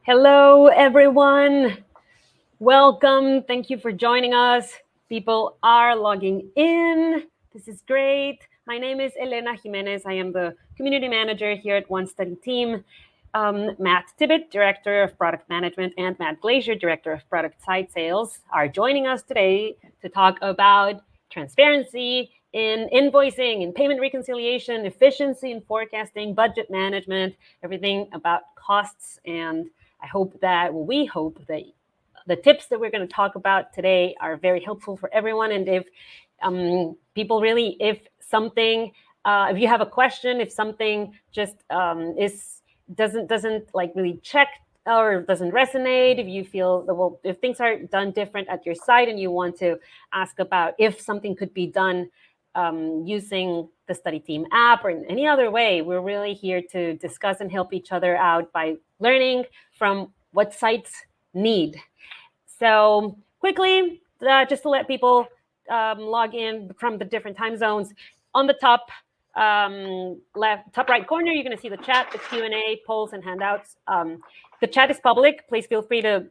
Hello, everyone. Welcome. Thank you for joining us. People are logging in. This is great. My name is Elena Jimenez. I am the community manager here at One Study Team. Matt Tibbit, Director of Product Management, and Matt Glasier, Director of Product Site Sales, are joining us today to talk about transparency in invoicing and payment reconciliation, efficiency in forecasting, budget management, everything about costs. And we hope that the tips that we're going to talk about today are very helpful for everyone. And if people really, if you have a question, if something just doesn't like really check or doesn't resonate, if you feel that, if things are done different at your site and you want to ask about if something could be done using the Study Team app or in any other way, we're really here to discuss and help each other out by learning from what sites need. So quickly, just to let people log in from the different time zones, on the top top right corner, you're going to see the chat, the Q&A, polls, and handouts. The chat is public. Please feel free to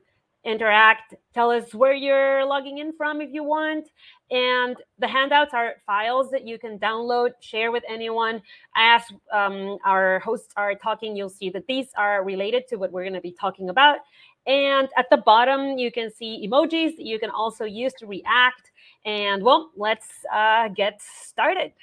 interact. Tell us where you're logging in from if you want. And the handouts are files that you can download, share with anyone. As our hosts are talking, you'll see that these are related to what we're going to be talking about. And at the bottom, you can see emojis that you can also use to react. And well, let's get started.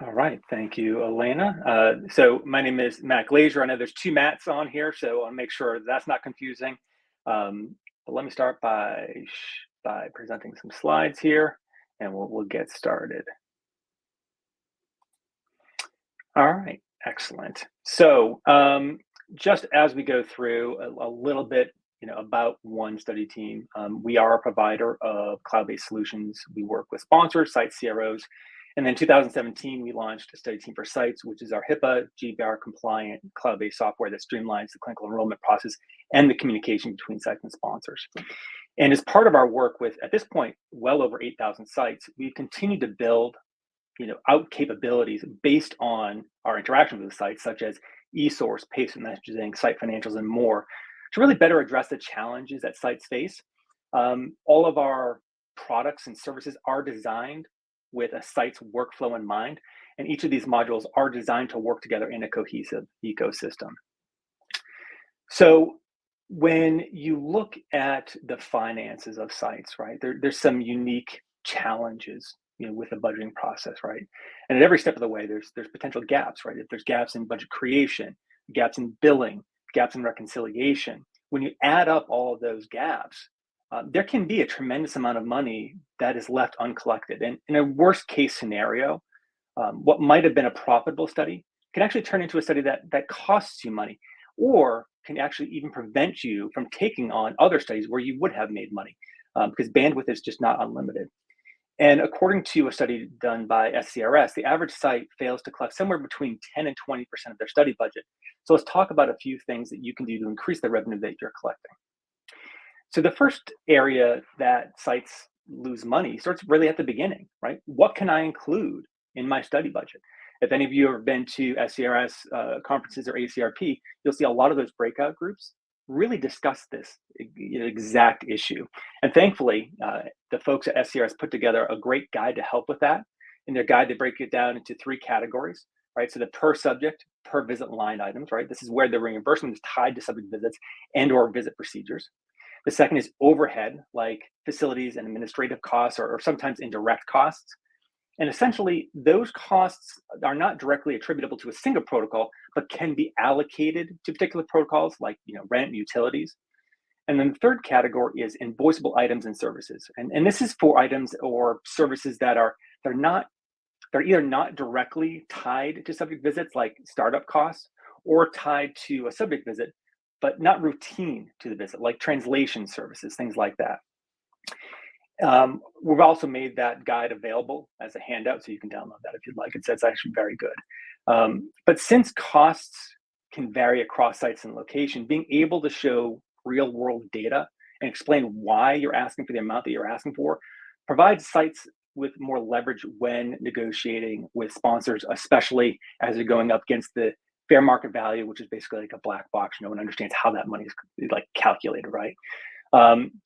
All right, thank you, Elena. So my name is Matt Glasier. I know there's two Matts on here, so I'll make sure that's not confusing. But let me start by presenting some slides here, and we'll get started. All right, excellent. So just as we go through a little bit, about One Study Team, we are a provider of cloud-based solutions. We work with sponsors, site CROs. And then in 2017, we launched a Study Team for Sites, which is our HIPAA, GDPR compliant cloud-based software that streamlines the clinical enrollment process and the communication between sites and sponsors. And as part of our work with, at this point, well over 8,000 sites, we've continued to build out capabilities based on our interaction with the sites, such as e-source, patient messaging, site financials, and more, to really better address the challenges that sites face. All of our products and services are designed with a site's workflow in mind, and each of these modules are designed to work together in a cohesive ecosystem. So when you look at the finances of sites, right, there's some unique challenges with the budgeting process, right? And at every step of the way, there's potential gaps, right? If there's gaps in budget creation, gaps in billing, gaps in reconciliation, when you add up all of those gaps, there can be a tremendous amount of money that is left uncollected. And in a worst case scenario, what might have been a profitable study can actually turn into a study that costs you money, or can actually even prevent you from taking on other studies where you would have made money, because bandwidth is just not unlimited. And according to a study done by SCRS, the average site fails to collect somewhere between 10 and 20% of their study budget. So let's talk about a few things that you can do to increase the revenue that you're collecting. So the first area that sites lose money starts really at the beginning, right? What can I include in my study budget? If any of you have been to SCRS conferences or ACRP, you'll see a lot of those breakout groups really discuss this exact issue. And thankfully, the folks at SCRS put together a great guide to help with that. In their guide, they break it down into 3 categories, right? So the per subject, per visit line items, right? This is where the reimbursement is tied to subject visits and or visit procedures. The second is overhead, like facilities and administrative costs, or sometimes indirect costs. And essentially, those costs are not directly attributable to a single protocol, but can be allocated to particular protocols like rent, utilities. And then the third category is invoiceable items and services. And this is for items or services that they're either not directly tied to subject visits, like startup costs, or tied to a subject visit, but not routine to the visit, like translation services, things like that. We've also made that guide available as a handout, so you can download that if you'd like. It's actually very good. But since costs can vary across sites and location, being able to show real world data and explain why you're asking for the amount that you're asking for provides sites with more leverage when negotiating with sponsors, especially as they're going up against the fair market value, which is basically like a black box. No one understands how that money is like calculated, right?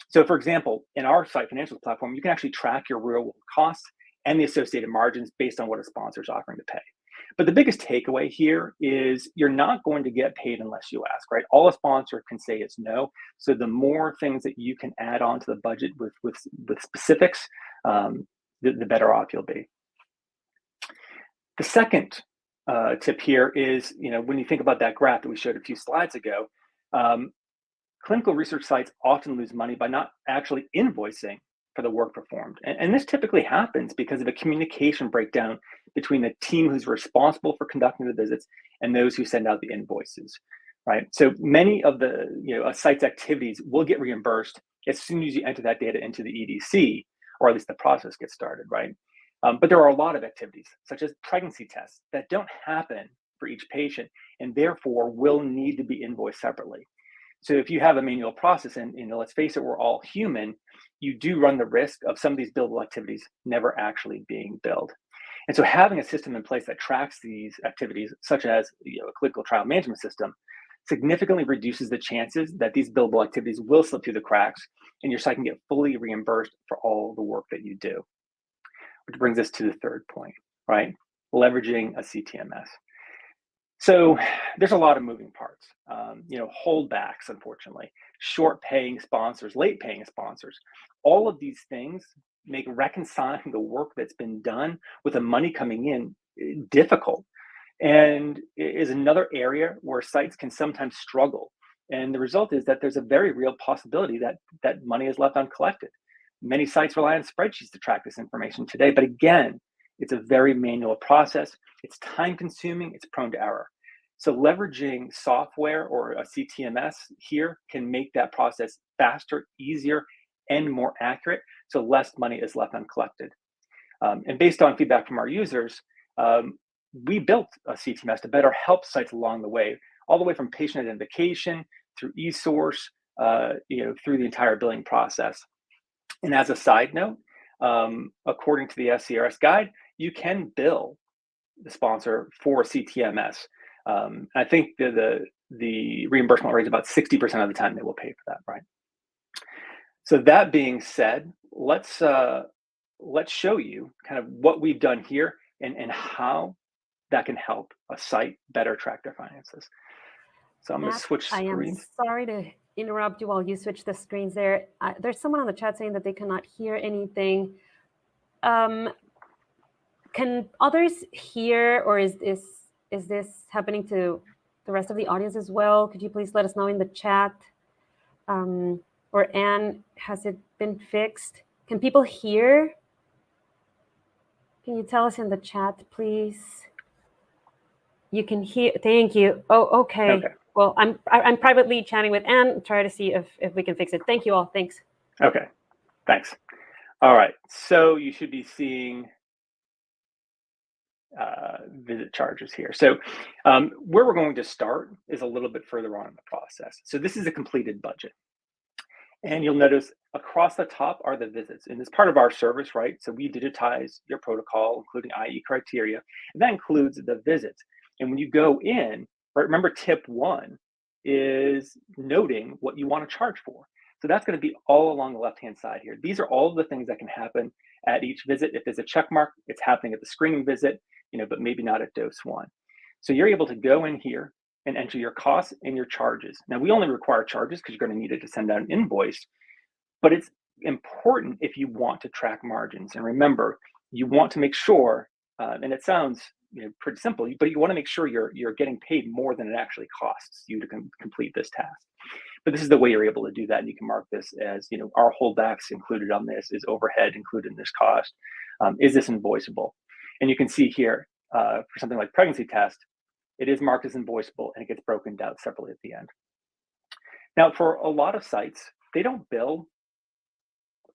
So for example, in our site financials platform, you can actually track your real world costs and the associated margins based on what a sponsor is offering to pay. But the biggest takeaway here is you're not going to get paid unless you ask, right? All a sponsor can say is no. So the more things that you can add on to the budget with specifics, the better off you'll be. The second tip here is, when you think about that graph that we showed a few slides ago, clinical research sites often lose money by not actually invoicing for the work performed. And this typically happens because of a communication breakdown between the team who's responsible for conducting the visits and those who send out the invoices, right? So many of the a site's activities will get reimbursed as soon as you enter that data into the EDC, or at least the process gets started, right? But there are a lot of activities, such as pregnancy tests, that don't happen for each patient and therefore will need to be invoiced separately. So if you have a manual process, and let's face it, we're all human, you do run the risk of some of these billable activities never actually being billed. And so having a system in place that tracks these activities, such as a clinical trial management system, significantly reduces the chances that these billable activities will slip through the cracks and your site can get fully reimbursed for all the work that you do. Which brings us to the third point, right? Leveraging a CTMS. So there's a lot of moving parts, holdbacks, unfortunately, short paying sponsors, late paying sponsors. All of these things make reconciling the work that's been done with the money coming in difficult, and is another area where sites can sometimes struggle. And the result is that there's a very real possibility that money is left uncollected. Many sites rely on spreadsheets to track this information today, but again, it's a very manual process. It's time consuming, it's prone to error. So leveraging software or a CTMS here can make that process faster, easier, and more accurate, so less money is left uncollected. And based on feedback from our users, we built a CTMS to better help sites along the way, all the way from patient identification through eSource, through the entire billing process. And as a side note, according to the SCRS guide, you can bill the sponsor for CTMS. I think the reimbursement rate is about 60% of the time they will pay for that, right? So that being said, let's show you kind of what we've done here and how that can help a site better track their finances. So I'm going to switch screens. I am sorry to interrupt you while you switch the screens there. There's someone on the chat saying that they cannot hear anything. Can others hear, or is this happening to the rest of the audience as well? Could you please let us know in the chat? Or Anne, has it been fixed? Can people hear? Can you tell us in the chat, please? You can hear. Thank you. Oh, okay. Well, I'm privately chatting with Anne, try to see if we can fix it. Thank you all. Thanks. Okay. Thanks. All right. So you should be seeing visit charges here. So where we're going to start is a little bit further on in the process. So this is a completed budget. And you'll notice across the top are the visits. And it's part of our service, right? So we digitize your protocol, including IE criteria, and that includes the visits. And when you go in, right, remember tip 1 is noting what you want to charge for. So that's going to be all along the left-hand side here. These are all the things that can happen at each visit. If there's a check mark, it's happening at the screening visit, but maybe not at dose 1. So you're able to go in here and enter your costs and your charges. Now, we only require charges because you're going to need it to send out an invoice, but it's important if you want to track margins. And remember, you want to make sure, and it sounds pretty simple, but you want to make sure you're getting paid more than it actually costs you to complete this task. But this is the way you're able to do that. And you can mark this as, our holdbacks included on this, is overhead included in this cost. Is this invoiceable? And you can see here, for something like pregnancy test, it is marked as invoiceable and it gets broken down separately at the end. Now, for a lot of sites, they don't bill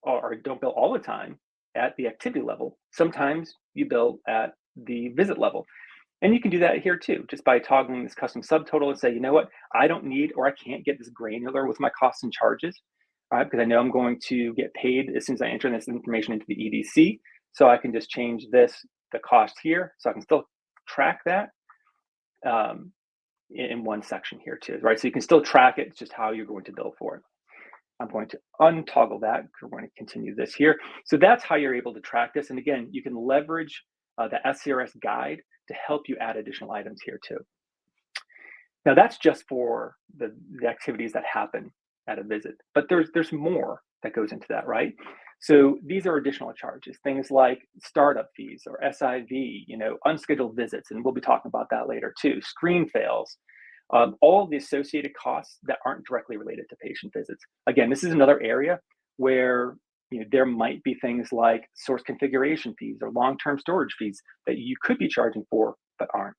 or don't bill all the time at the activity level. Sometimes you bill at the visit level. And you can do that here too, just by toggling this custom subtotal and say, you know what, I don't need, or I can't get this granular with my costs and charges, right? Because I know I'm going to get paid as soon as I enter this information into the EDC. So I can just change the cost here, so I can still track that. in one section here too, right? So you can still track it, it's just how you're going to bill for it. I'm going to untoggle that because we're going to continue this here. So that's how you're able to track this. And again, you can leverage the SCRS guide to help you add additional items here too. Now that's just for the activities that happen at a visit, but there's more that goes into that, right? So these are additional charges, things like startup fees or SIV, unscheduled visits, and we'll be talking about that later too, screen fails, all of the associated costs that aren't directly related to patient visits. Again, this is another area where there might be things like source configuration fees or long-term storage fees that you could be charging for but aren't.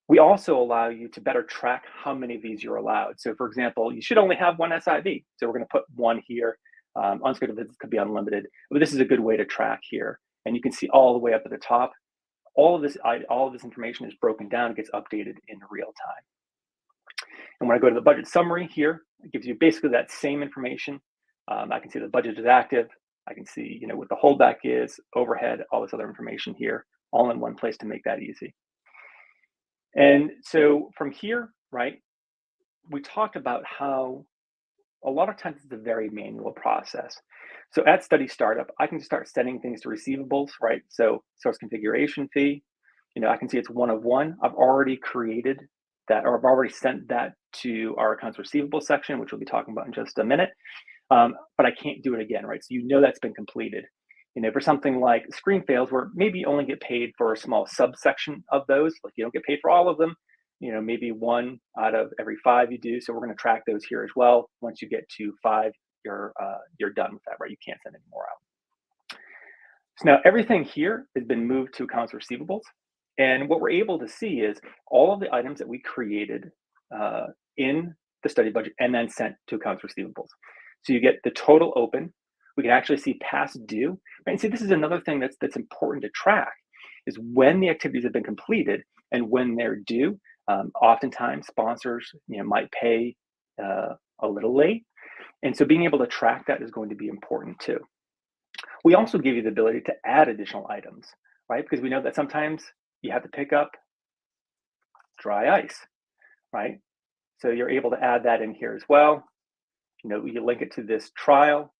We also allow you to better track how many of these you're allowed. So for example, you should only have one SIV. So we're going to put one here. Unscheduled visits could be unlimited, but this is a good way to track here. And you can see all the way up at the top, all of this information is broken down, it gets updated in real time. And when I go to the budget summary here, it gives you basically that same information. I can see the budget is active. I can see, what the holdback is, overhead, all this other information here, all in one place to make that easy. And so from here, right, we talked about how a lot of times it's a very manual process. So at study startup, I can start sending things to receivables, right? So source configuration fee, I can see it's one of one. I've already created that, or I've already sent that to our accounts receivable section, which we'll be talking about in just a minute. But I can't do it again, right? So that's been completed. For something like screen fails, where maybe you only get paid for a small subsection of those, like you don't get paid for all of them, maybe one out of every 5 you do. So we're going to track those here as well. Once you get to 5, you're done with that, right? You can't send any more out. So now everything here has been moved to accounts receivables. And what we're able to see is all of the items that we created in the study budget and then sent to accounts receivables. So you get the total open. We can actually see past due. Right? And see, this is another thing that's important to track, is when the activities have been completed and when they're due. Oftentimes, sponsors might pay a little late. And so being able to track that is going to be important too. We also give you the ability to add additional items, right? Because we know that sometimes you have to pick up dry ice, right? So you're able to add that in here as well. You link it to this trial,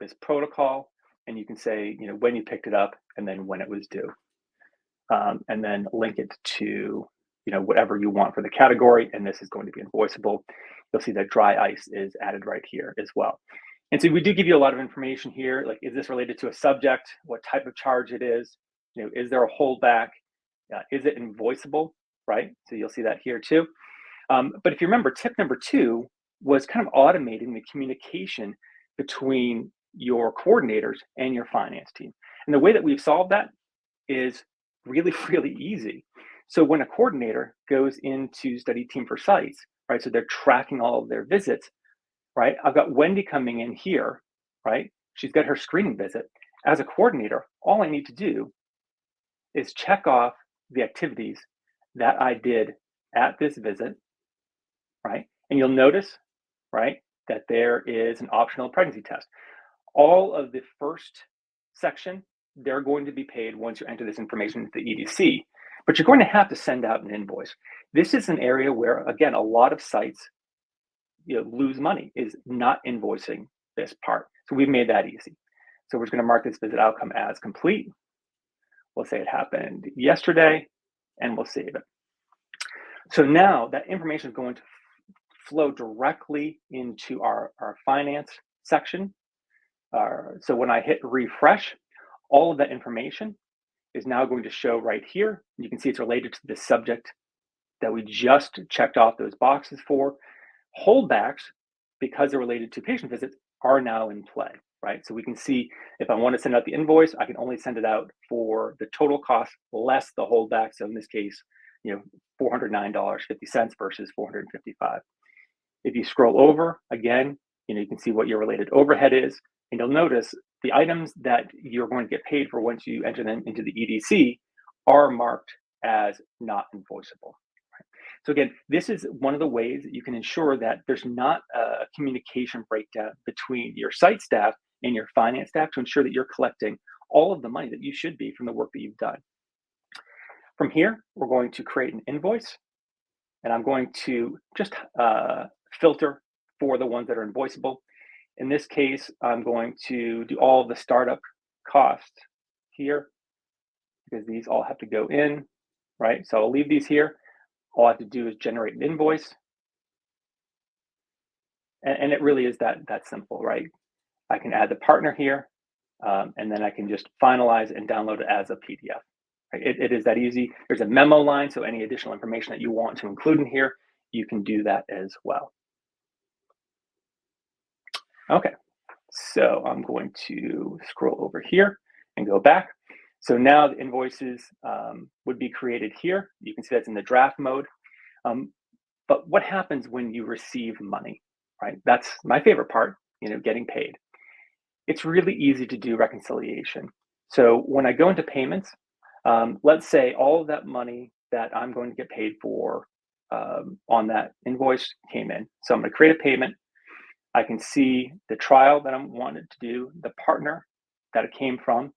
this protocol, and you can say, when you picked it up and then when it was due. And then link it to, whatever you want for the category, and this is going to be invoiceable. You'll see that dry ice is added right here as well. And so we do give you a lot of information here, like, is this related to a subject? What type of charge it is? Is there a holdback? Is it invoiceable, right? So you'll see that here too. But if you remember, tip number 2 was kind of automating the communication between your coordinators and your finance team. And the way that we've solved that is really, really easy. So when a coordinator goes into study team for sites, right, so they're tracking all of their visits, right, I've got Wendy coming in here, right, she's got her screening visit. As a coordinator, all I need to do is check off the activities that I did at this visit, right, and you'll notice, right, that there is an optional pregnancy test. All of the first section, they're going to be paid once you enter this information into the EDC, but you're going to have to send out an invoice. This is an area where, again, a lot of sites lose money, is not invoicing this part. So we've made that easy. So we're just going to mark this visit outcome as complete. We'll say it happened yesterday, and we'll save it. So now that information is going to flow directly into our finance section. So when I hit refresh, all of that information is now going to show right here. You can see it's related to the subject that we just checked off those boxes for. Holdbacks, because they're related to patient visits, are now in play, right? So we can see if I want to send out the invoice, I can only send it out for the total cost less the holdback. So in this case, $409.50 versus $455. If you scroll over again, you can see what your related overhead is, and you'll notice the items that you're going to get paid for once you enter them into the EDC are marked as not invoiceable. Right? So again, this is one of the ways that you can ensure that there's not a communication breakdown between your site staff and your finance staff to ensure that you're collecting all of the money that you should be from the work that you've done. From here, we're going to create an invoice. and I'm going to just filter for the ones that are invoiceable. In this case, I'm going to do all the startup costs here because these all have to go in, right? So I'll leave these here. All I have to do is generate an invoice. And it really is that simple, right? I can add the partner here, and then I can just finalize and download it as a PDF. Right? It is that easy. There's a memo line, so any additional information that you want to include in here, you can do that as well. Okay, so I'm going to scroll over here and go back. So now the invoices would be created here. You can see that's in the draft mode. But what happens when you receive money, right? That's my favorite part, getting paid. It's really easy to do reconciliation. So when I go into payments, let's say all of that money that I'm going to get paid for on that invoice came in. So I'm going to create a payment. I can see the trial that I wanted to do, the partner that it came from,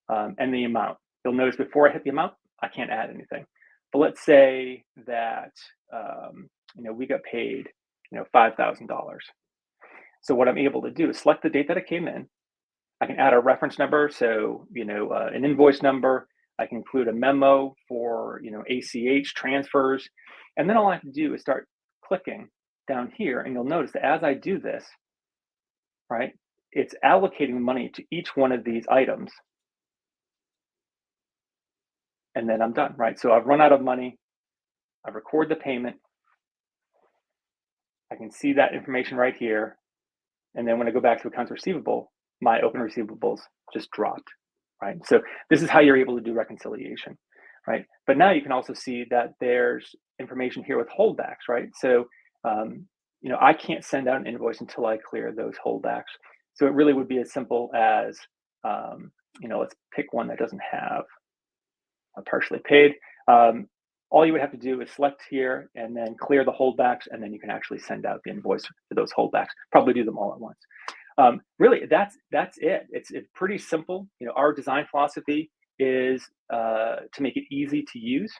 and the amount. You'll notice before I hit the amount, I can't add anything. But let's say that we got paid $5,000. So what I'm able to do is select the date that it came in. I can add a reference number, so an invoice number. I can include a memo for ACH transfers, and then all I have to do is start clicking down here, and you'll notice that as I do this, right, it's allocating money to each one of these items, and then I'm done, right? So I've run out of money. I record the payment. I can see that information right here, and then when I go back to accounts receivable, my open receivables just dropped, right? So this is how you're able to do reconciliation, right? But now you can also see that there's information here with holdbacks, right? So, I can't send out an invoice until I clear those holdbacks. So it really would be as simple as, let's pick one that doesn't have a partially paid. All you would have to do is select here and then clear the holdbacks, and then you can actually send out the invoice for those holdbacks. Probably do them all at once. Really, that's it. It's pretty simple. Our design philosophy is to make it easy to use.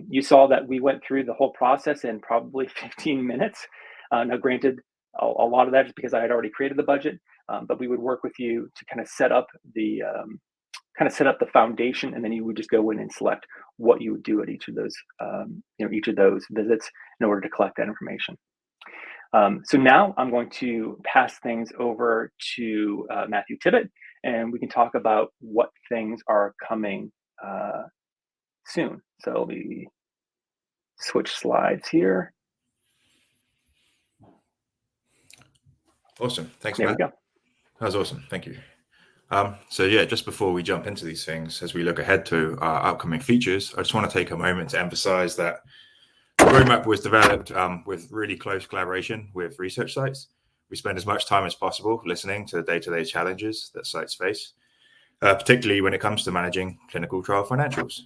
You saw that we went through the whole process in probably 15 minutes. Now, granted, a lot of that is because I had already created the budget, but we would work with you to kind of set up the foundation, and then you would just go in and select what you would do at each of those visits in order to collect that information. So now I'm going to pass things over to Matthew Tibbit, and we can talk about what things are coming soon. So let me switch slides here. Awesome. Thanks, There Matt. we go. That was awesome. Thank you. So yeah, just before we jump into these things, as we look ahead to our upcoming features, I just want to take a moment to emphasize that the roadmap was developed with really close collaboration with research sites. We spend as much time as possible listening to the day-to-day challenges that sites face, particularly when it comes to managing clinical trial financials.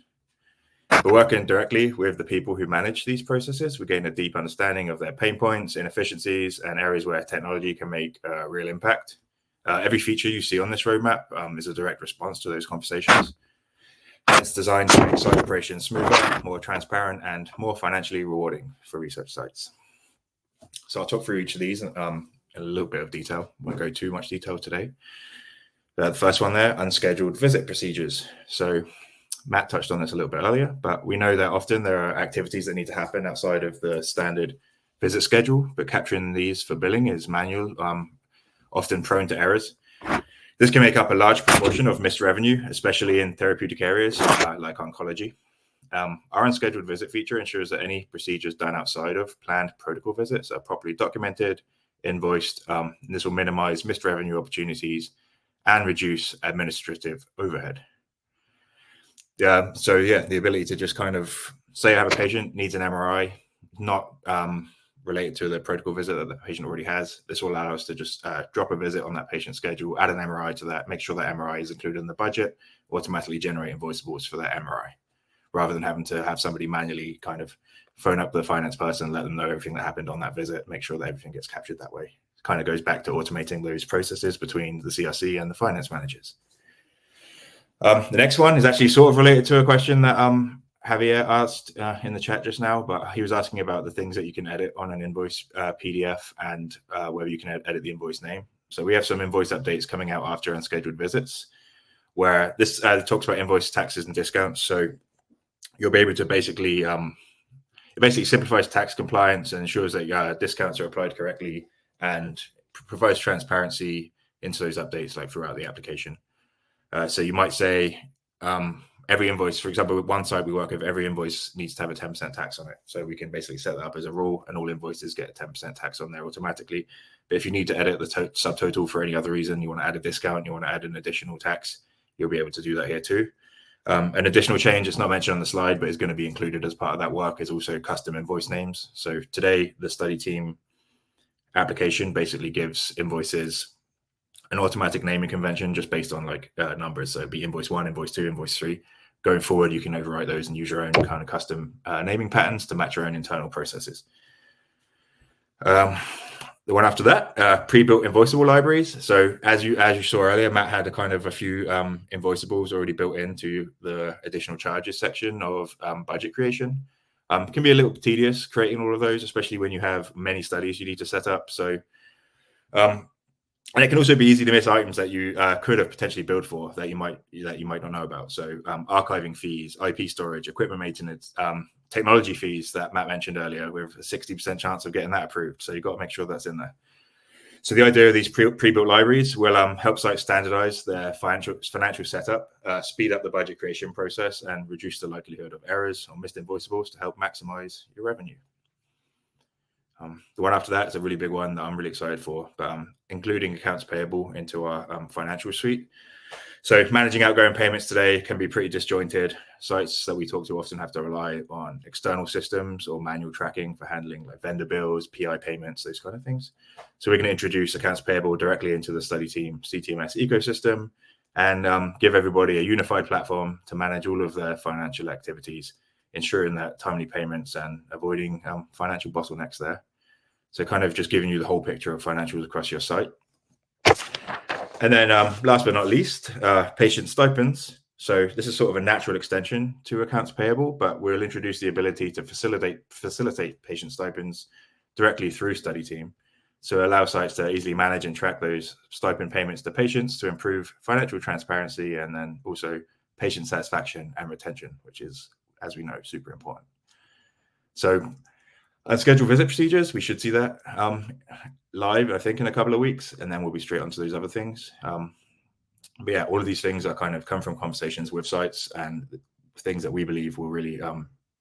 We're working directly with the people who manage these processes. We gain a deep understanding of their pain points, inefficiencies, and areas where technology can make a real impact. Every feature you see on this roadmap is a direct response to those conversations. It's designed to make site operations smoother, more transparent, and more financially rewarding for research sites. So I'll talk through each of these in a little bit of detail. Won't go too much detail today. The first one there, unscheduled visit procedures. So Matt touched on this a little bit earlier, but we know that often there are activities that need to happen outside of the standard visit schedule, but capturing these for billing is manual, often prone to errors. This can make up a large proportion of missed revenue, especially in therapeutic areas like oncology. Our unscheduled visit feature ensures that any procedures done outside of planned protocol visits are properly documented, invoiced. And this will minimize missed revenue opportunities and reduce administrative overhead. So yeah, the ability to just kind of say I have a patient needs an MRI, not related to the protocol visit that the patient already has. This will allow us to just drop a visit on that patient's schedule, add an MRI to that, make sure that MRI is included in the budget, automatically generate invoiceables for that MRI, rather than having to have somebody manually kind of phone up the finance person, let them know everything that happened on that visit, make sure that everything gets captured that way. It kind of goes back to automating those processes between the CRC and the finance managers. The next one is actually sort of related to a question that Javier asked in the chat just now, but he was asking about the things that you can edit on an invoice PDF and whether you can edit the invoice name. So we have some invoice updates coming out after unscheduled visits, where this talks about invoice taxes and discounts. So you'll be able to basically, it basically simplifies tax compliance and ensures that discounts are applied correctly and provides transparency into those updates like throughout the application. So you might say every invoice, for example, with one site we work with, every invoice needs to have a 10% tax on it. So we can basically set that up as a rule and all invoices get a 10% tax on there automatically. But if you need to edit the subtotal for any other reason, you want to add a discount, you want to add an additional tax, you'll be able to do that here too. An additional change, it's not mentioned on the slide, but is going to be included as part of that work, is also custom invoice names. So today, the study team application basically gives invoices an automatic naming convention just based on like numbers. So it'd be invoice 1, invoice 2, invoice 3. Going forward, you can overwrite those and use your own kind of custom naming patterns to match your own internal processes. The one after that, pre-built invoiceable libraries. So as you saw earlier, Matt had a few invoiceables already built into the additional charges section of budget creation. It can be a little tedious creating all of those, especially when you have many studies you need to set up. So, and it can also be easy to miss items that you could have potentially billed for that you might not know about. So archiving fees, IP storage, equipment maintenance, technology fees that Matt mentioned earlier, with a 60% chance of getting that approved. So you've got to make sure that's in there. So the idea of these pre-built libraries will help sites standardize their financial setup, speed up the budget creation process, and reduce the likelihood of errors or missed invoiceables to help maximize your revenue. The one after that is a really big one that I'm really excited for, but including accounts payable into our financial suite. So managing outgoing payments today can be pretty disjointed. Sites that we talk to often have to rely on external systems or manual tracking for handling like vendor bills, PI payments, those kind of things. So we're going to introduce accounts payable directly into the study team CTMS ecosystem and give everybody a unified platform to manage all of their financial activities, ensuring that timely payments and avoiding financial bottlenecks there. So kind of just giving you the whole picture of financials across your site. And then last but not least, patient stipends. So this is sort of a natural extension to accounts payable, but we'll introduce the ability to facilitate patient stipends directly through study team. So allow sites to easily manage and track those stipend payments to patients to improve financial transparency and then also patient satisfaction and retention, which is, as we know, super important. So unscheduled visit procedures, we should see that live, I think, in a couple of weeks, and then we'll be straight onto those other things. But yeah, all of these things are kind of come from conversations with sites and things that we believe will really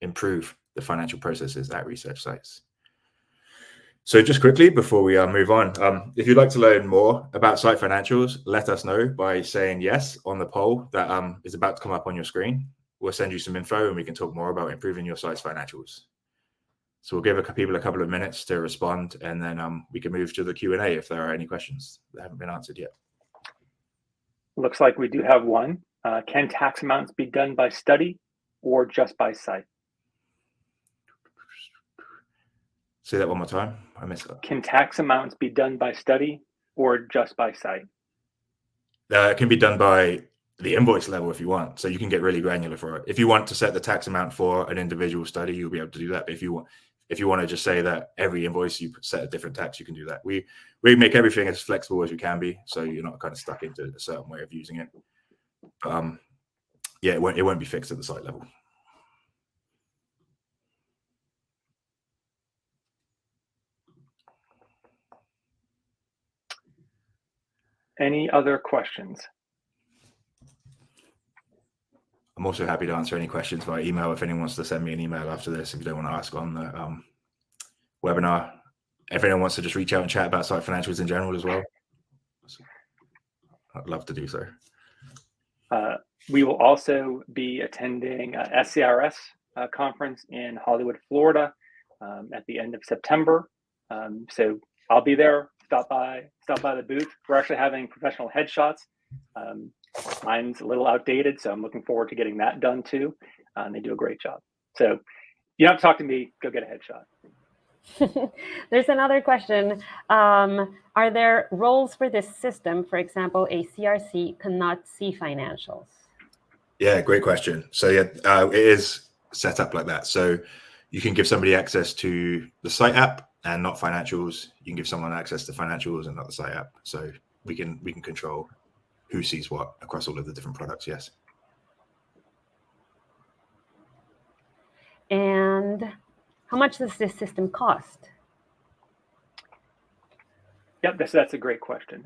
improve the financial processes at research sites. So just quickly before we move on, if you'd like to learn more about site financials, let us know by saying yes on the poll that is about to come up on your screen. We'll send you some info and we can talk more about improving your site's financials. So we'll give people a couple of minutes to respond, and then we can move to the Q&A if there are any questions that haven't been answered yet. Looks like we do have one. Can tax amounts be done by study or just by site? Say that one more time. I missed that. Can tax amounts be done by study or just by site? It can be done by the invoice level if you want. So you can get really granular for it. If you want to set the tax amount for an individual study, you'll be able to do that. But if you want to just say that every invoice you set a different tax, you can do that. We make everything as flexible as we can be, so you're not kind of stuck into a certain way of using it. Yeah, it won't be fixed at the site level. Any other questions? I'm also happy to answer any questions via email if anyone wants to send me an email after this, if you don't want to ask on the webinar. If anyone wants to just reach out and chat about site financials in general as well, I'd love to do so. We will also be attending a SCRS conference in Hollywood, Florida at the end of September. So I'll be there. Stop by the booth. We're actually having professional headshots. Mine's a little outdated, so I'm looking forward to getting that done too. They do a great job. So you don't have to talk to me, go get a headshot. There's another question. Are there roles for this system? For example, a CRC cannot see financials. Yeah, great question. So yeah, it is set up like that. So you can give somebody access to the site app and not financials. You can give someone access to financials and not the site app. So we can control who sees what across all of the different products. Yes. And how much does this system cost? Yep, that's a great question.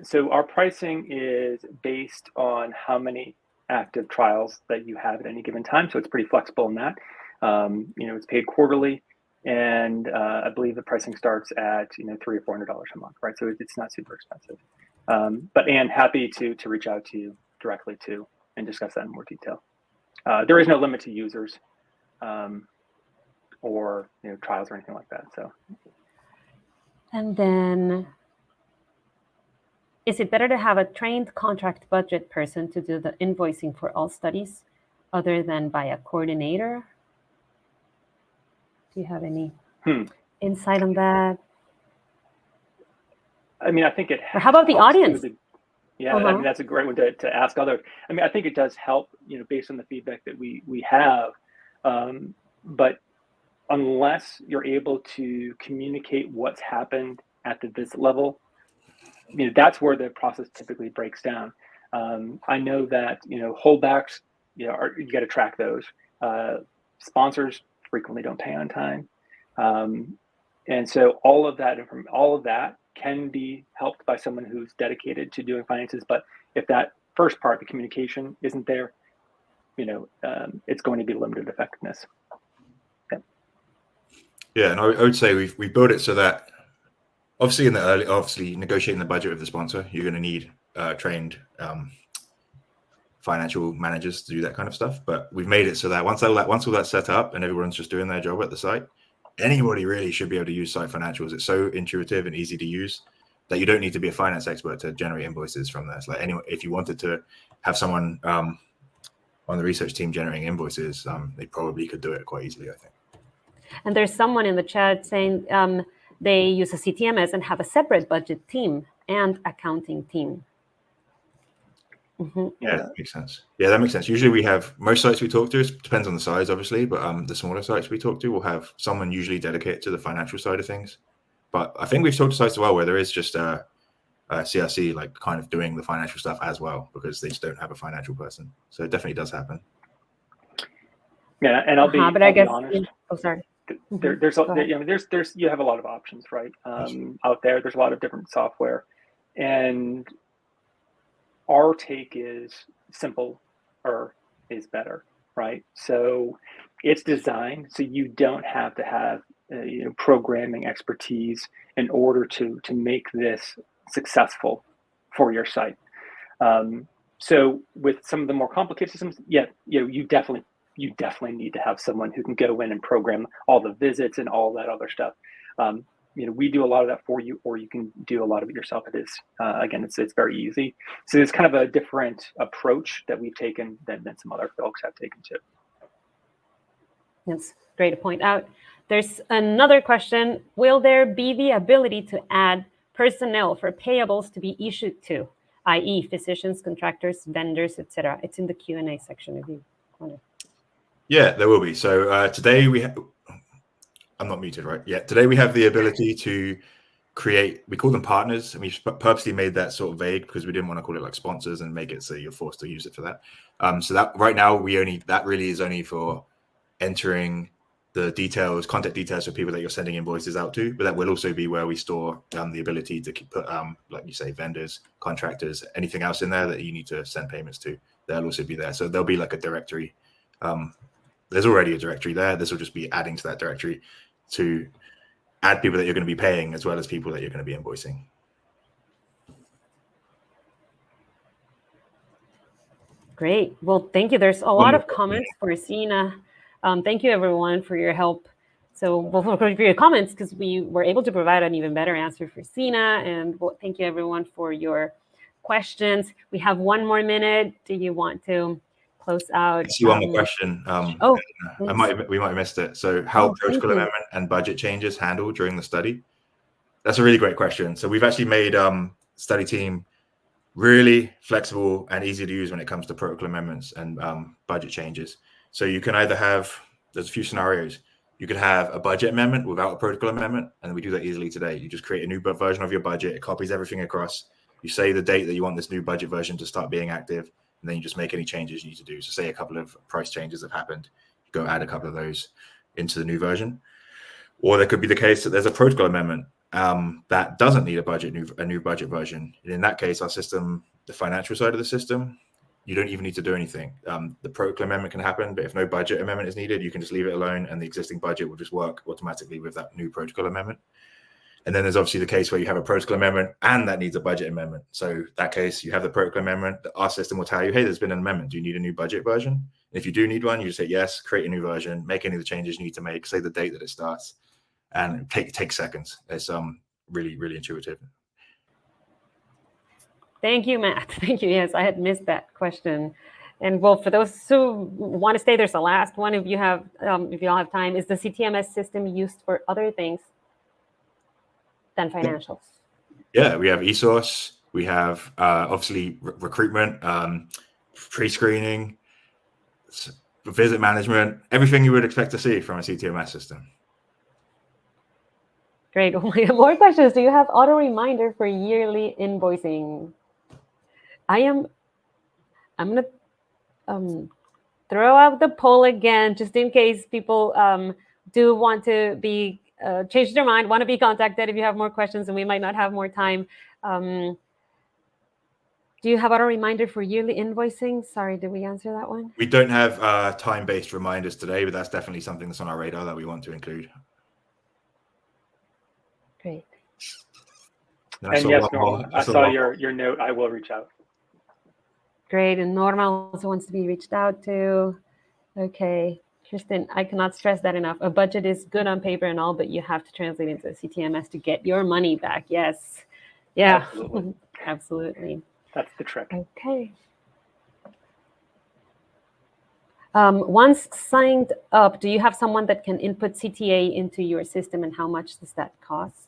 So our pricing is based on how many active trials that you have at any given time. So it's pretty flexible in that. It's paid quarterly, and I believe the pricing starts at $300 or $400 a month, right? So it's not super expensive. But Anne, happy to reach out to you directly too and discuss that in more detail. There is no limit to users or trials or anything like that. So. And then, is it better to have a trained contract budget person to do the invoicing for all studies other than by a coordinator? Do you have any insight on that? I mean, I think it. Or how about the audience? Yeah, I mean, that's a great one to ask others. I mean, I think it does help, based on the feedback that we have. But unless you're able to communicate what's happened at the visit level, that's where the process typically breaks down. I know that holdbacks, you got to track those. Sponsors frequently don't pay on time, and so all of that can be helped by someone who's dedicated to doing finances. But if that first part, the communication, isn't there, it's going to be limited effectiveness. Yeah, and I would say we built it so that obviously negotiating the budget with the sponsor, you're going to need trained financial managers to do that kind of stuff. But we've made it so that once all that's set up and everyone's just doing their job at the site, anybody really should be able to use site financials. It's so intuitive and easy to use that you don't need to be a finance expert to generate invoices from there. It's like if you wanted to have someone on the research team generating invoices, they probably could do it quite easily, I think. And there's someone in the chat saying they use a CTMS and have a separate budget team and accounting team. Yeah, that makes sense. Yeah, that makes sense. Usually we have, most sites we talk to, it depends on the size, obviously, but the smaller sites we talk to will have someone usually dedicated to the financial side of things. But I think we've talked to sites as well where there is just a CRC like kind of doing the financial stuff as well, because they just don't have a financial person. So it definitely does happen. Yeah, and I'll be honest. Oh, sorry. There's you have a lot of options, right? Out there, there's a lot of different software, and our take is simple is better, right? So it's designed so you don't have to have programming expertise in order to make this successful for your site. So with some of the more complicated systems, you definitely need to have someone who can go in and program all the visits and all that other stuff. We do a lot of that for you, or you can do a lot of it yourself. It is, again, it's very easy. So it's kind of a different approach that we've taken than some other folks have taken too. That's great to point out. There's another question. Will there be the ability to add personnel for payables to be issued to, i.e. physicians, contractors, vendors, etc.? It's in the Q&A section if you want to. Yeah, there will be. So today I'm not muted, right? Yeah, today we have the ability to create, we call them partners, and we purposely made that sort of vague because we didn't want to call it like sponsors and make it so you're forced to use it for that. So that right now that really is only for entering the details, contact details for people that you're sending invoices out to, but that will also be where we store the ability to put, like you say, vendors, contractors, anything else in there that you need to send payments to. They'll also be there. So there'll be like a directory. There's already a directory there. This will just be adding to that directory to add people that you're going to be paying as well as people that you're going to be invoicing. Great. Well, thank you. There's a lot of comments for Sina. Thank you, everyone, for your help. So for your comments, because we were able to provide an even better answer for Sina. And thank you, everyone, for your questions. We have one more minute. Do you want to close out? I see one more question. We might have missed it. So how protocol amendment and budget changes handled during the study? That's a really great question. So we've actually made study team really flexible and easy to use when it comes to protocol amendments and budget changes. So you can either have, there's a few scenarios. You could have a budget amendment without a protocol amendment, and we do that easily today. You just create a new version of your budget, it copies everything across. You say the date that you want this new budget version to start being active, and then you just make any changes you need to do. So say a couple of price changes have happened, you go add a couple of those into the new version. Or there could be the case that there's a protocol amendment that doesn't need a new budget version. And in that case, our system, the financial side of the system, you don't even need to do anything. The protocol amendment can happen, but if no budget amendment is needed, you can just leave it alone, and the existing budget will just work automatically with that new protocol amendment. And then there's obviously the case where you have a protocol amendment and that needs a budget amendment. So that case, you have the protocol amendment, our system will tell you, hey, there's been an amendment. Do you need a new budget version? And if you do need one, you just say yes, create a new version, make any of the changes you need to make, say the date that it starts, and it takes seconds. It's really, really intuitive. Thank you, Matt. Thank you. Yes, I had missed that question. And well, for those who want to stay, there's the last one. If you all have time, is the CTMS system used for other things than financials? Yeah, we have eSource. We have obviously recruitment, pre-screening, visit management, everything you would expect to see from a CTMS system. Great. More questions. Do you have auto reminder for yearly invoicing? I'm going to throw out the poll again, just in case people do want to be change their mind, want to be contacted if you have more questions, and we might not have more time. Do you have auto reminder for yearly invoicing? Sorry, did we answer that one? We don't have time-based reminders today, but that's definitely something that's on our radar that we want to include. Great. And yes, Norma, I saw your note. I will reach out. Great. And Norma also wants to be reached out to. Okay. Kristen, I cannot stress that enough. A budget is good on paper and all, but you have to translate into CTMS to get your money back. Yes. Yeah. Absolutely. Absolutely. That's the trick. Okay. Once signed up, do you have someone that can input CTA into your system, and how much does that cost?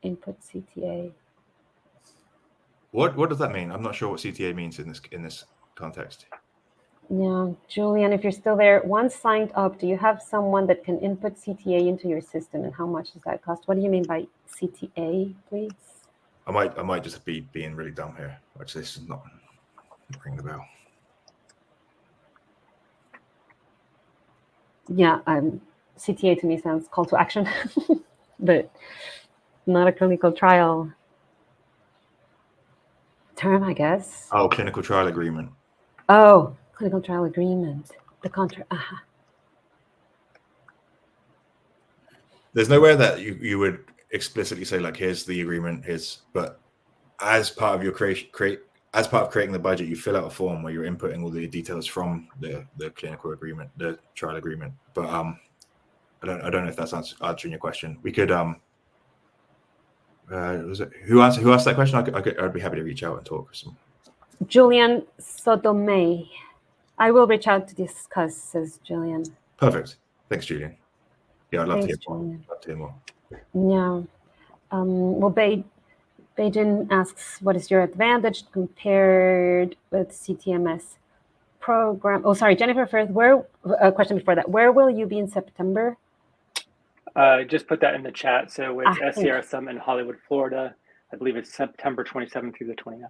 Input CTA. What does that mean? I'm not sure what CTA means in this context. Yeah, Julian, if you're still there, once signed up, do you have someone that can input CTA into your system, and how much does that cost? What do you mean by CTA, please? I might just be being really dumb here. Actually, this is not ring the bell. Yeah, CTA to me sounds call to action, but not a clinical trial term, I guess. Oh, clinical trial agreement. Oh, clinical trial agreement. The contract. There's nowhere that you would explicitly say, like, here's the agreement, but as part of your as part of creating the budget, you fill out a form where you're inputting all the details from the clinical agreement, the trial agreement. But I don't know if that's answering your question. We could was it who asked that question? I'd be happy to reach out and talk with some. Julian Sotomei. I will reach out to discuss, says Julian. Perfect. Thanks, Julian. Yeah, I'd love Thanks, to hear more. Julian. Love to hear more. Yeah. Well, Beijing asks, what is your advantage compared with CTMS program? Oh, sorry, Jennifer first. A question before that. Where will you be in September? Just put that in the chat. So it's SCR Summit in Hollywood, Florida. I believe it's September 27th through the 29th.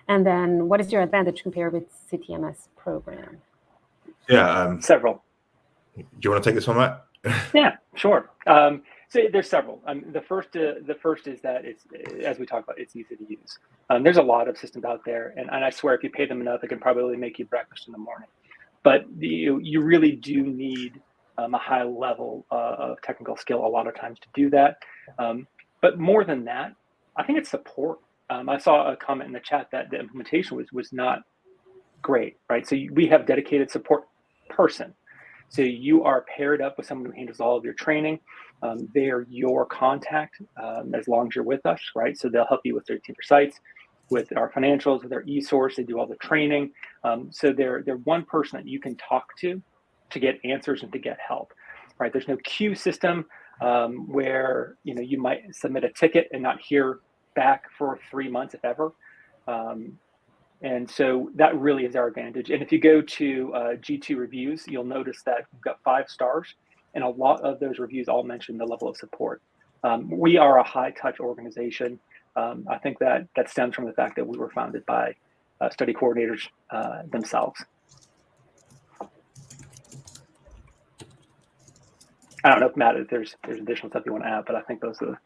And then what is your advantage compared with CTMS program? Yeah. Several. Do you want to take this one, Matt? Yeah, sure. So there's several. The first is that it's, as we talked about, it's easy to use. There's a lot of systems out there, and I swear if you pay them enough, it can probably make you breakfast in the morning. But you really do need a high level of technical skill a lot of times to do that. But more than that, I think it's support. I saw a comment in the chat that the implementation was not great, right? So we have dedicated support person. So you are paired up with someone who handles all of your training. They are your contact as long as you're with us, right? So they'll help you with their team for sites, with our financials, with our e-source. They do all the training. So they're one person that you can talk to get answers and to get help, right? There's no queue system where you might submit a ticket and not hear back for 3 months, if ever. And so that really is our advantage. And if you go to G2 reviews, you'll notice that we've got 5 stars, and a lot of those reviews all mention the level of support. We are a high-touch organization. I think that stems from the fact that we were founded by study coordinators themselves. I don't know if Matt, if there's additional stuff you want to add, but I think those are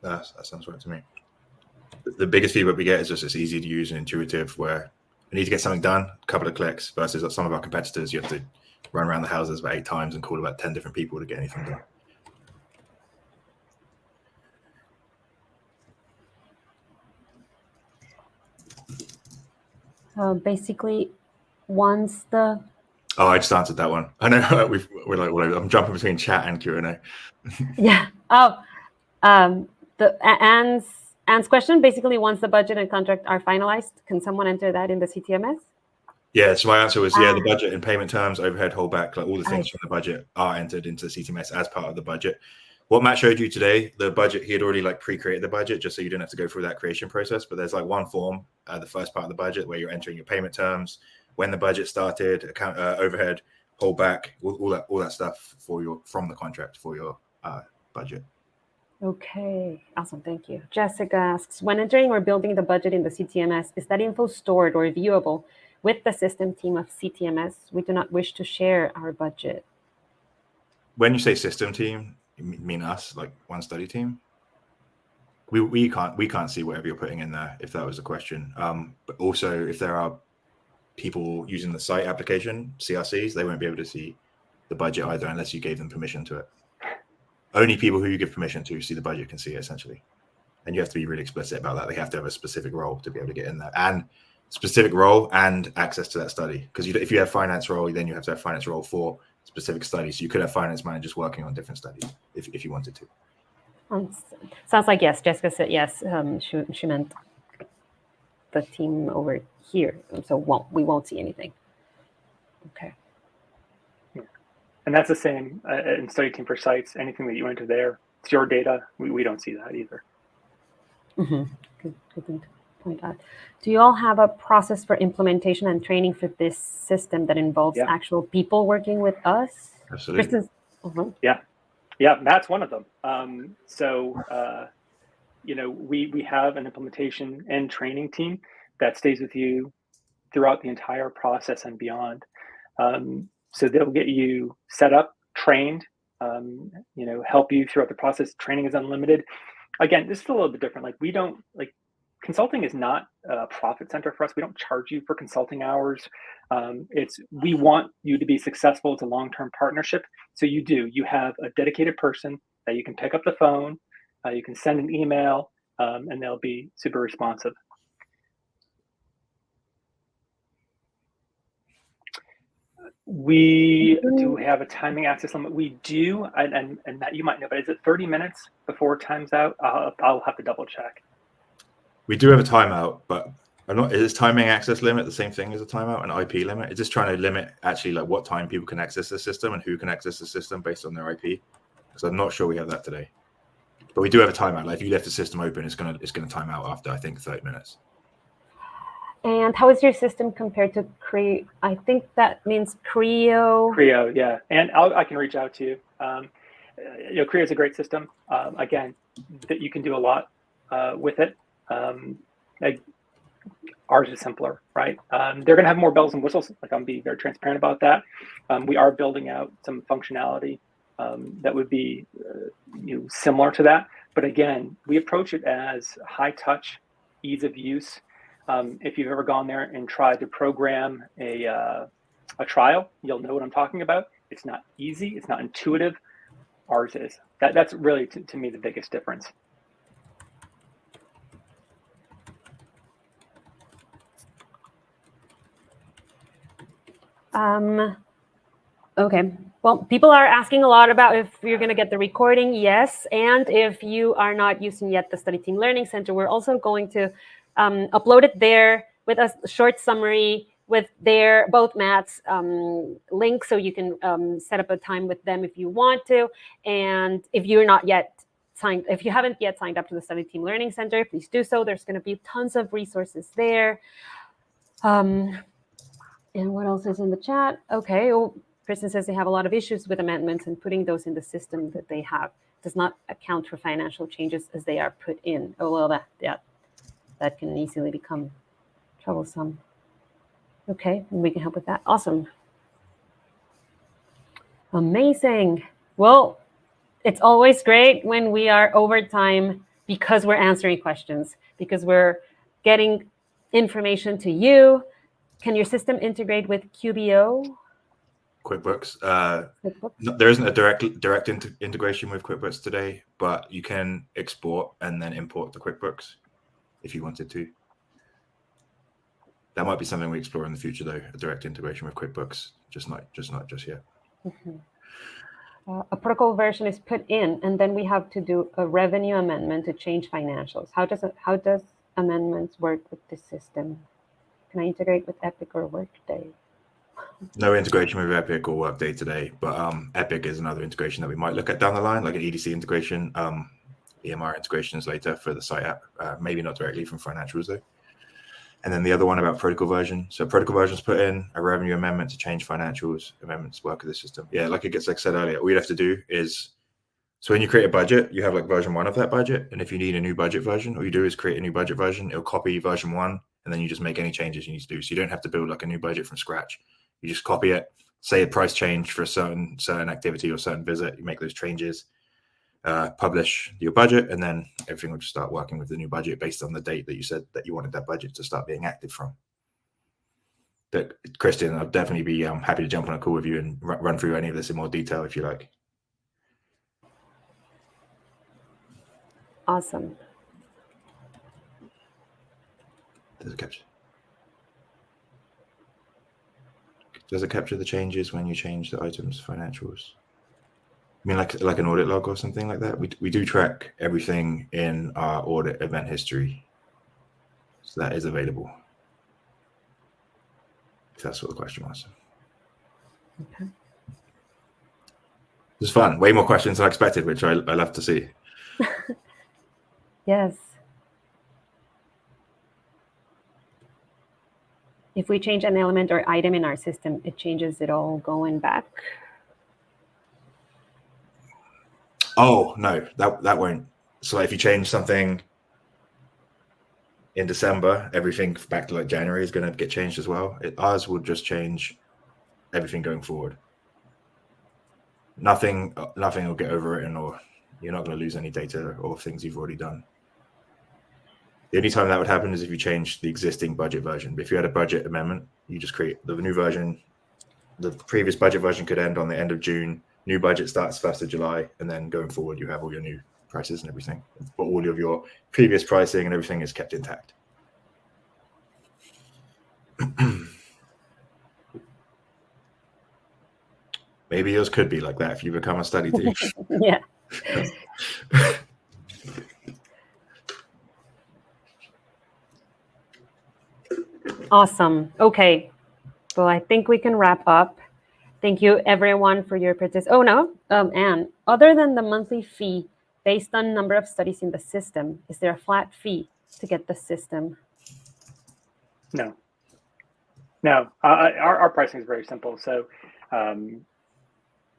that sounds right to me. The biggest feedback we get is just it's easy to use and intuitive, where we need to get something done, a couple of clicks, versus some of our competitors, you have to run around the houses about 8 times and call about 10 different people to get anything done. Basically, once the... Oh, I just answered that one. I know we're like, well, I'm jumping between chat and Q&A. Yeah. Oh, Anne's question, basically, once the budget and contract are finalized, can someone enter that in the CTMS? Yeah, so my answer was, the budget and payment terms, overhead, holdback, like all the things from the budget are entered into the CTMS as part of the budget. What Matt showed you today, the budget, he had already like pre-created the budget just so you didn't have to go through that creation process. But there's like one form, the first part of the budget, where you're entering your payment terms, when the budget started, account, overhead, holdback, all that stuff from the contract for your budget. Okay, awesome, thank you. Jessica asks, when entering or building the budget in the CTMS, is that info stored or viewable with the system team of CTMS? We do not wish to share our budget. When you say system team, you mean us, like one study team? We can't see whatever you're putting in there, if that was the question. But also, if there are people using the site application, CRCs, they won't be able to see the budget either unless you gave them permission to it. Only people who you give permission to see the budget can see it, essentially. And you have to be really explicit about that. They have to have a specific role to be able to get in there, and specific role and access to that study. Because if you have finance role, then you have to have finance role for specific studies. So you could have finance managers working on different studies if you wanted to. Sounds like yes. Jessica said yes. She meant the team over here. So we won't see anything. Okay. And that's the same in study team for sites. Anything that you enter there, it's your data. We don't see that either. Mm-hmm. Good thing to point out. Do you all have a process for implementation and training for this system that involves actual people working with us? Absolutely. Yeah, that's one of them. We have an implementation and training team that stays with you throughout the entire process and beyond. So they'll get you set up, trained, help you throughout the process. Training is unlimited. Again, this is a little bit different. Like we don't consulting is not a profit center for us. We don't charge you for consulting hours. We want you to be successful. It's a long-term partnership. So you have a dedicated person that you can pick up the phone, you can send an email, and they'll be super responsive. We do have a timing access limit. We do, and Matt, you might know, but is it 30 minutes before time's out? I'll have to double check. We do have a timeout, but is timing access limit the same thing as a timeout, an IP limit? It's just trying to limit actually like what time people can access the system and who can access the system based on their IP. So I'm not sure we have that today, but we do have a timeout. Like if you left the system open, it's gonna time out after I think 30 minutes. And how is your system compared to Creo? I think that means Creo. Creo, yeah. And I can reach out to you. Creo is a great system. Again, that you can do a lot with it. Ours is simpler, right? They're going to have more bells and whistles. Like I'm being very transparent about that. We are building out some functionality that would be similar to that. But again, we approach it as high touch, ease of use. If you've ever gone there and tried to program a trial, you'll know what I'm talking about. It's not easy. It's not intuitive. Ours is. That's really, to me, the biggest difference. Okay. Well, people are asking a lot about if you're going to get the recording. Yes. And if you are not using yet the Study Team Learning Center, we're also going to upload it there with a short summary with both Matt's links, so you can set up a time with them if you want to. And if you haven't yet signed up to the Study Team Learning Center, please do so. There's going to be tons of resources there. And what else is in the chat? Okay. Oh, Kristen says they have a lot of issues with amendments, and putting those in the system that they have does not account for financial changes as they are put in. Oh, well, that can easily become troublesome. Okay, we can help with that. Awesome. Amazing. Well, it's always great when we are over time because we're answering questions, because we're getting information to you. Can your system integrate with QBO? QuickBooks. QuickBooks? There isn't a direct integration with QuickBooks today, but you can export and then import the QuickBooks if you wanted to. That might be something we explore in the future, though. A direct integration with QuickBooks, just not yet. Mm-hmm. A protocol version is put in, and then we have to do a revenue amendment to change financials. How does amendments work with this system? Can I integrate with Epic or Workday? No integration with Epic or Workday today, but Epic is another integration that we might look at down the line, like an EDC integration, EMR integrations later for the site app. Maybe not directly from financials though. And then the other one about protocol version. So protocol versions put in a revenue amendment to change financials, amendments work of the system. Yeah, like I said earlier, all you'd have to do is, so when you create a budget, you have like version 1 of that budget. And if you need a new budget version, all you do is create a new budget version. It'll copy version 1, and then you just make any changes you need to do. So you don't have to build like a new budget from scratch. You just copy it, say a price change for a certain activity or certain visit. You make those changes, publish your budget, and then everything will just start working with the new budget based on the date that you said that you wanted that budget to start being active from. But Christian, I'll definitely be happy to jump on a call with you and run through any of this in more detail if you like. Awesome. Does it capture the changes when you change the items financials? I mean, like an audit log or something like that. We do track everything in our audit event history, so that is available. If that's what the question was. Okay. It was fun. Way more questions than I expected, which I love to see. Yes. If we change an element or item in our system, it changes it all going back. Oh no, that won't. So if you change something in December, everything back to like January is going to get changed as well. Ours will just change everything going forward. Nothing will get overwritten, or you're not going to lose any data or things you've already done. The only time that would happen is if you change the existing budget version. But if you had a budget amendment, you just create the new version. The previous budget version could end on the end of June. New budget starts 1st of July, and then going forward, you have all your new prices and everything. But all of your previous pricing and everything is kept intact. Maybe yours could be like that if you become a study team. Yeah. Awesome. Okay. Well, I think we can wrap up. Thank you, everyone, for your participation. Oh, no. Anne, other than the monthly fee based on number of studies in the system, is there a flat fee to get the system? No. Our pricing is very simple. So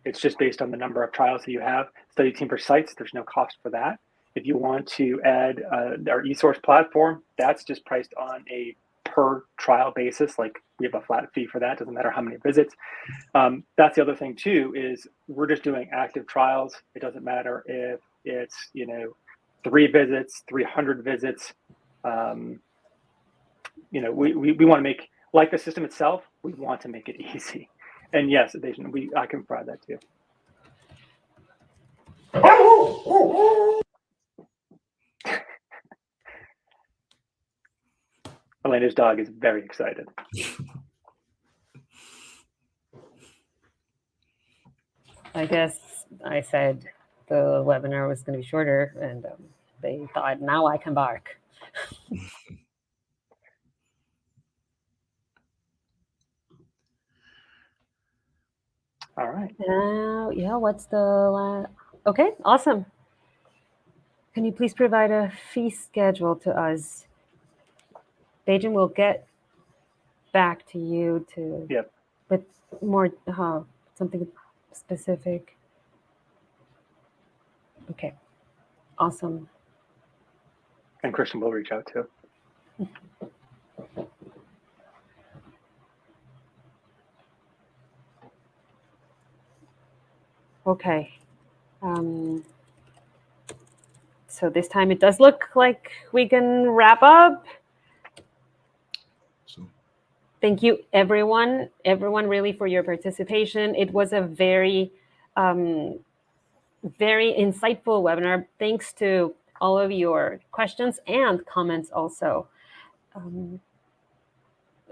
it's just based on the number of trials that you have. Study team per sites, there's no cost for that. If you want to add our eSource platform, that's just priced on a per trial basis. Like we have a flat fee for that. Doesn't matter how many visits. That's the other thing too, is we're just doing active trials. It doesn't matter if it's 3 visits, 300 visits. We want to make, like the system itself, we want to make it easy. And yes, I can provide that too. Elena's dog is very excited. I guess I said the webinar was going to be shorter, and they thought, now I can bark. All right. Yeah, what's the last? Okay, awesome. Can you please provide a fee schedule to us? Beijing will get back to you to Yep. with more something specific. Okay, awesome. And Christian will reach out too. Okay. So this time it does look like we can wrap up. Awesome. Thank you, everyone really for your participation. It was a very, very insightful webinar. Thanks to all of your questions and comments also.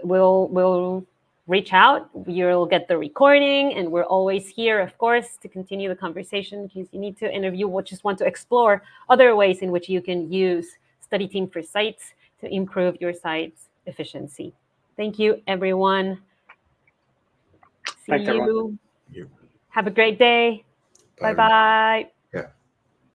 We'll reach out. You'll get the recording, and we're always here, of course, to continue the conversation in case you need to interview or just want to explore other ways in which you can use Study Team for Sites to improve your site's efficiency. Thank you, everyone. See Thanks, everyone. you. Have a great day. Bye-bye.